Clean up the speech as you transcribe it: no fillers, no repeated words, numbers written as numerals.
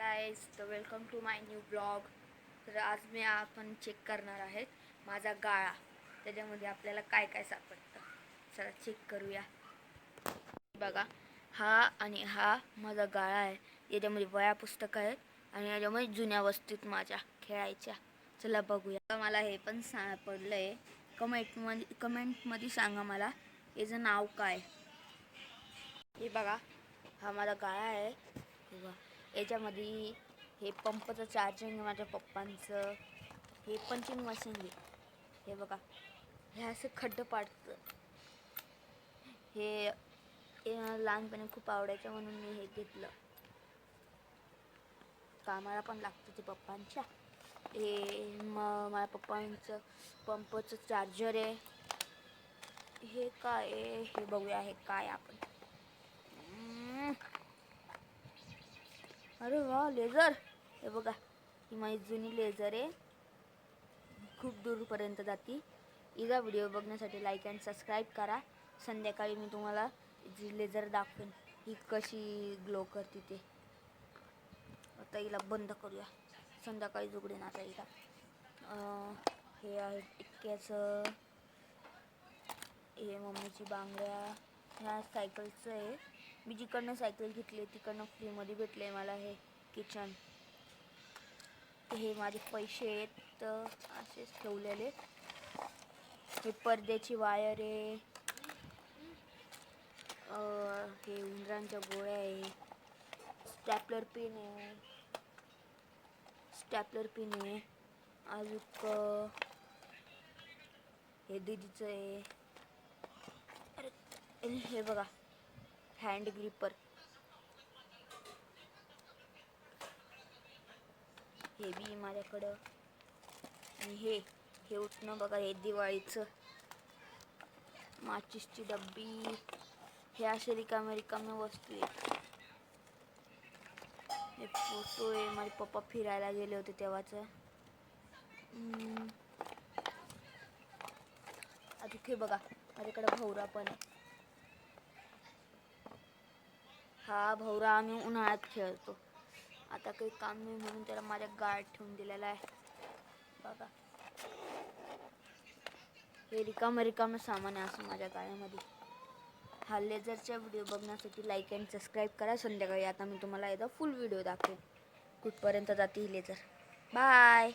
Guys, तो welcome to my new blog. तर आज आपण चेक करणार आहेत माझा गाळा. त्याच्यामध्ये आपल्याला काय काय सापडतं. चला चेक करूया. बघा, हा आणि हा माझा गाळा आहे. याच्यामध्ये वह्या पुस्तकं आहेत आणि याच्यामध्ये जुन्या वस्तूत माझ्या खेळायच्या. चला बघूया. मला हे पण सापडलंय. कमेंटमध्ये सांगा मला याचं नाव काय. हे बघा, हा माझा गाळा आहे. याच्यामध्ये हे पंपचं चार्जिंग आहे माझ्या पप्पांचं. हे पंचिंग मशीन आहे. हे बघा, हे असं खड्डं पाडतं. हे लहानपणी खूप आवडायचं म्हणून मी हे घेतलं. कामाला पण लागतं ते पप्पांच्या. हे माझ्या पप्पांचं पंपचं चार्जर आहे. हे काय आहे हे बघूया. हे काय आपण अरे वा, लेझर. हे बघा, ही माझी जुनी लेझर आहे. खूप दूरपर्यंत जाती. हिचा व्हिडिओ बघण्यासाठी लाईक अँड सबस्क्राईब करा. संध्याकाळी मी तुम्हाला जी लेझर दाखवेन ही कशी ग्लो करते ते. आता हिला बंद करूया. संध्याकाळी उघडेन आता हिला. हे आहे टिक्क्याचं. हे मम्मीची बांगड्या. ह्या सायकलचं आहे. मी जिकडनं सायकल घेतली तिकडनं फ्रीमध्ये भेटले आहे मला हे किचन. हे माझे पैसे आहेत असेच ठेवलेले. हे पडद्याची वायर आहे. हे उंदरांच्या गोळ्या आहे. स्टॅपलर पिन आहे. अजून हे दीदीचं आहे. अरे हे बघा, हँड ग्रिपर. हे बी माझ्याकडं. आणि हे उठणं बघा, हे दिवाळीचं. माचीसची डब्बी. हे असे रिकामे वस्तू आहेत. हे फोटो आहे. माझे पप्पा फिरायला गेले होते तेव्हाचं. आता हे बघा, माझ्याकडे भवरा पण आहे. हा भवरा आम्ही उन्हाळ्यात खेळतो. आता काही काम नाही म्हणून त्याला माझ्या गाळ्यात ठेवून दिलेला आहे. बघा, हे रिकामं सामान आहे असं माझ्या गाळ्यामध्ये. हा लेझरचा व्हिडिओ बघण्यासाठी लाईक अँड सबस्क्राईब करा. संध्याकाळी आता मी तुम्हाला एकदा फुल व्हिडिओ दाखवेन कुठपर्यंत जाते ही लेझर. बाय.